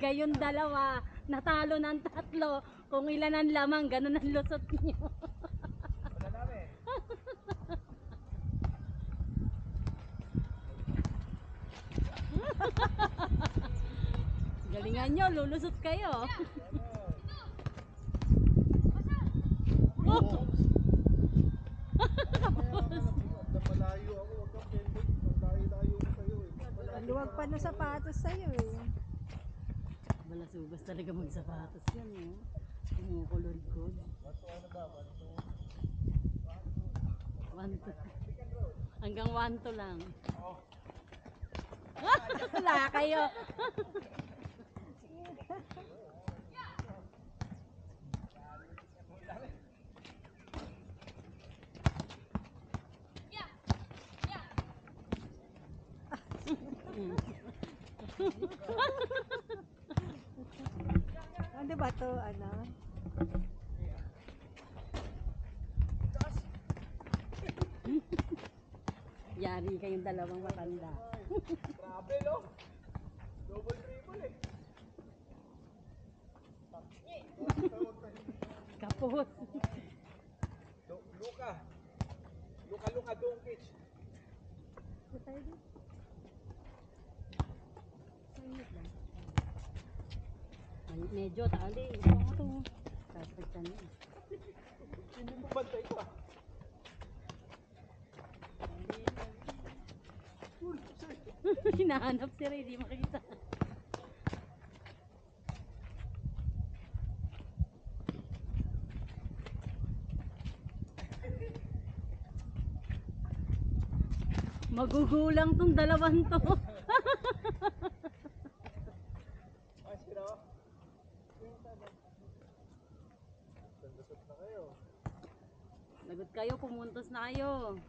Kayong dalawa, natalo ng 3. Kung ilan ang lamang, ganun ang lusot niyo. Wala namin. Galingan nyo, lulusot kayo. Oo. Malayo ako, wag kang pendek. Malayo ko sa'yo eh. Maluwag pa ng sapatos sa'yo eh. Balasubas talaga magsapatos yan eh. Kumukulod-kod. Ano ba? 1, 2. Hanggang 1, 2 lang. Wala kayo. Ano ba to? Ano? Yari kayong dalawang matanda. Grabe no? Double triple eh. Kapot. Luka Doncic. Medyo tali. Ito nga ito. Sasagtan niya. Hindi mo bantay ko ah. Hinahanap si Ray, di makita. Magugulang tong dalawang to. Ay, sino? Sandasot na kayo. Lagot kayo, pumuntos na kayo.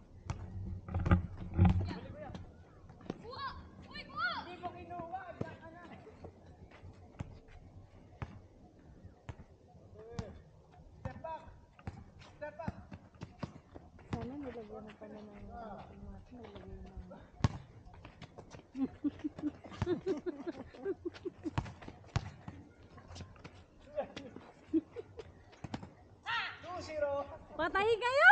Hindi mo kinuha. Step back. Step back. Sana nilagyan na pala ng nilagyan na. Patay kayo!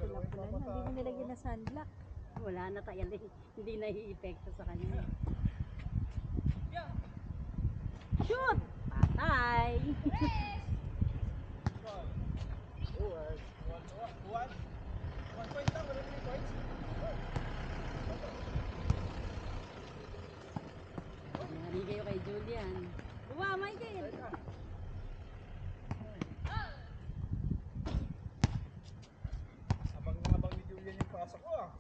Pula-pula na. Hindi mo nilagyan na sunblock. Wala na tayo, hindi na i-epekto sa kanya. Shoot! Patay! One point lang, wala 3 points. Nangyari kayo kay Julian. Wow, Michael! Habang ni Julian yung pasok ko ah.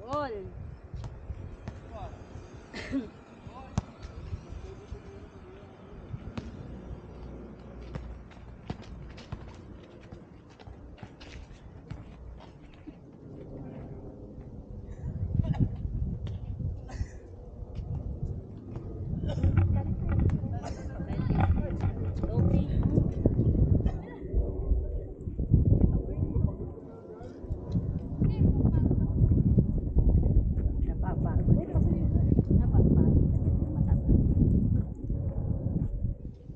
Wall!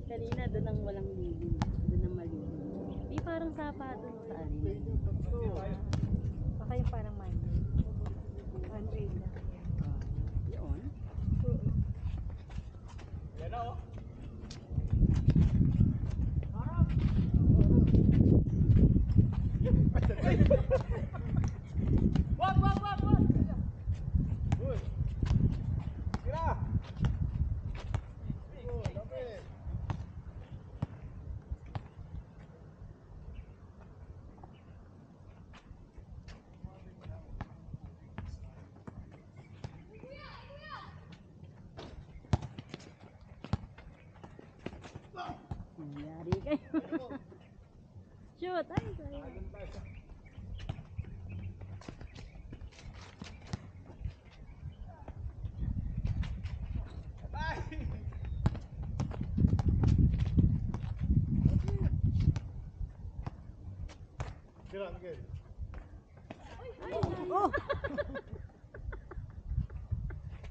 Kanina doon ang walang lilim. Doon ang malilim. Di parang sapa doon sa alin. Baka yung parang mandi. Unpaid na. Yun. Yan na oh. Wag! Good. Tira! Oh, lapit. Yari kayo. Shoot! Ay, sorry. Sira, Miguel. Oh!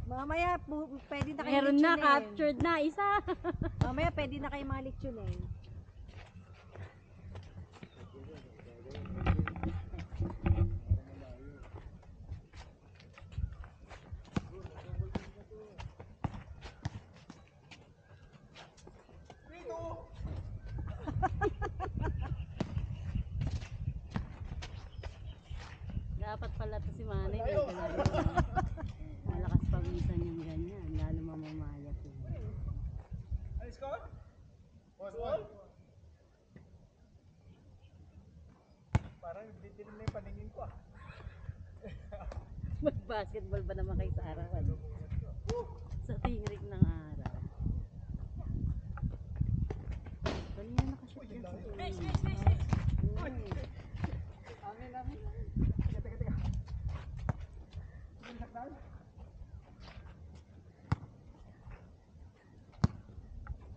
Mamaya, pwede na kayo Meron na, litsunin. captured na, isa. Mamaya, pwede na kayo mga litsunin. Dapat pala to si Manay. May ginagawa. Malakas pawisan yung ganyan. Lalo mamamayat yun. Ano score? 1-1. Parang ditilim na yung paningin ko ah. Mag-basketball ba naman kayo sa arawan? Sa tingrik ng araw. Kanina nakashoot dyan sa tingrik. Amin, amin. Teka.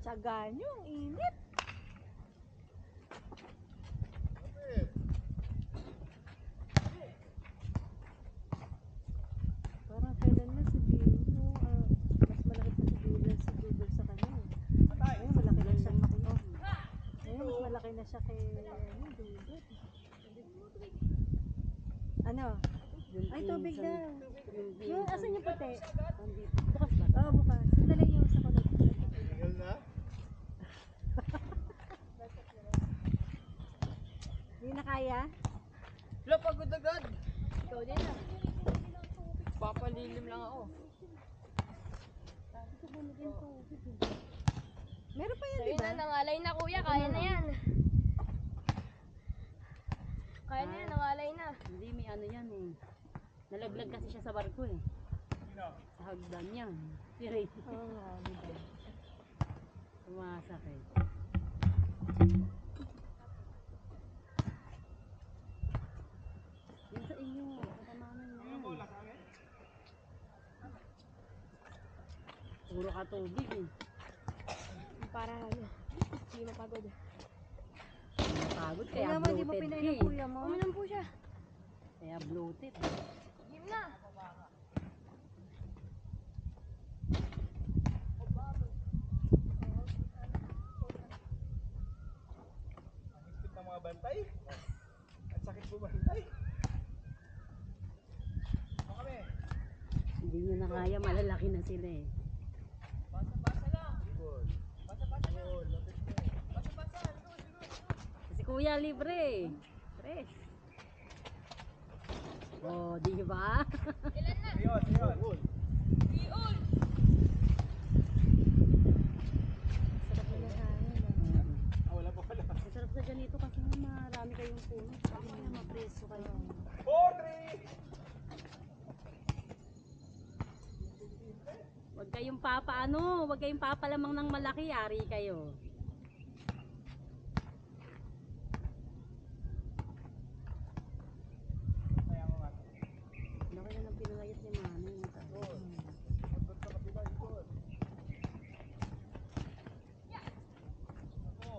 Tsaga nyo, ang init. Parang kailan na si Dino, mas malaki pa si Dino sa Google sa kanya. Ngayon, malaki na siya. Ngayon, mas malaki na siya kay Dudut. Ano? Ay, tubig daw. Yung, asan yung puti? Bukas ba? Oo, bukas. Sandali yung sa kulot. Tinggal na. Hindi na kaya? Wala, pagod agad. Ikaw din ah. Papalilim lang ako. Meron pa yan, di Sa'yo ba? na, nangalay na kuya. Kaya na yan. Kaya na yan, nangalay na. Hindi, may ano yan eh. Nalaglag kasi siya sa barko eh. Sa hagdan yan. Si Ray. Oo nga, di ba? Sumasakit. Yan sa inyo. Katamanan yan. Puro ka tubig eh. Para ano, hindi mapagod. Napagod Kaya kaya naman, di mo bloated pinain ka ng eh. kuya mo? Uminom po siya. Kaya bloated. Game na. Ang higpit ng mga bantay. Ang sakit bumantay. Ako kami. Hindi nyo na kaya, malalaki na sila eh. Basa-basa lang. Good. Basa-basa lang. Good. Lapit mo. Basa-basa. Siguro. Si Kuya libre. Fresh. Oh, di ba? Ilan na? Ayun. Good. Iol. Sarap na hangin, Ah, wala pa pala. Masarap sa ganito kasi marami kayong puno. Kaya mapreso kayo. 4-3. Huwag kayong papalamang ng malaki, yari kayo. Kaya nga. Laki na ng pinalayat ni Mami. Good sa kabila. Good. Ako.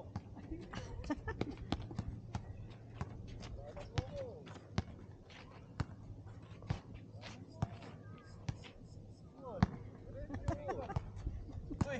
Uy.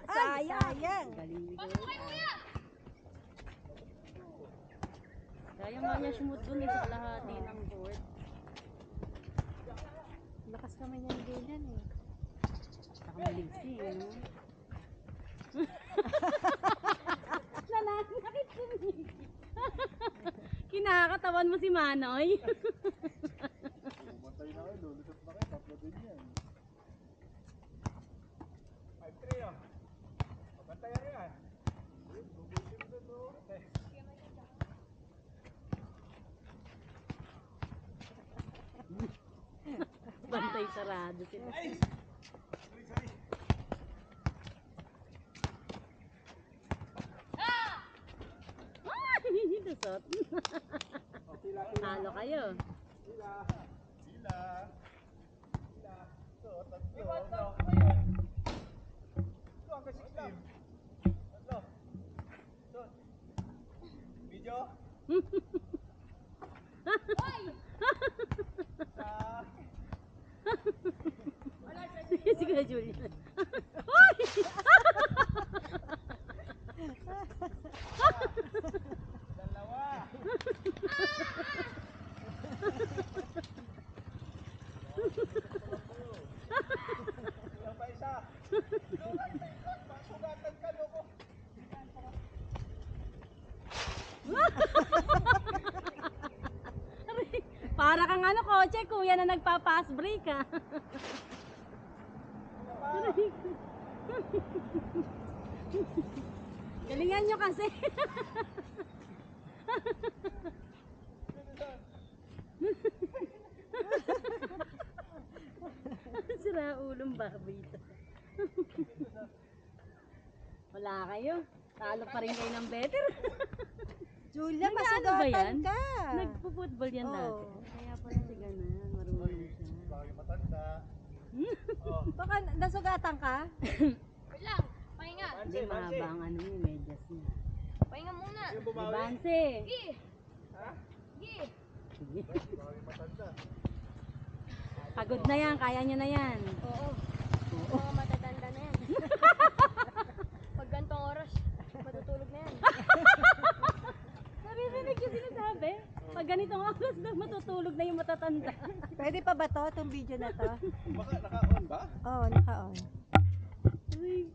Sayang! Galing ni Kuya. Kaya nga niya sumut dun eh sa kalahati ng court. Lakas kamay niya ni Julian eh. Saka maligsi, ano? Nananakit si Mickey. Kinakatawan mo si Manoy. Pumatay na kayo, lulusot na kayo, tatlo din yan. 5-3 oh. Pagkantay rin yan. Bubusin na to. Bantay sarado sila. Ay! Lusot. Talo kayo. Sila. So, tatlo. Ito hanggang 6 lang. Tatlo. Doon. Video. Si Kuya Julian. Ay! Dalawa. Ilang pa isa. Sugatan ka, loko. Para kang ano, kotse, kuya na nagpa-pass break ah. Galingan nyo kasi. Sira ulong barbito. Wala kayo. Talo pa rin kayo ng better. Julian, Nag-ano ba masugatan yan? ka. Nagpo-football yan Oo. dati. Kaya pala si ganun, marunong siya. Baka yung matanda. Oh. Baka nasugatan ka? Wait lang. Pahinga. Hindi, mahaba ang ano yung medyas niya. Pahinga muna. Yung Di bumawi. Banse. Gi. Ha? Gi. Sige. Baka yung matanda. Pagod na yan, kaya nyo na yan. Oo. Mga matatanda na yan. Pag gantong oras, matutulog na yan. Naririnig yung sinasabi. Pag ganitong oras na matutulog na yung matatanda. Pwede pa ba to, itong video na to? Baka naka-on ba? Oo, naka-on. Ay,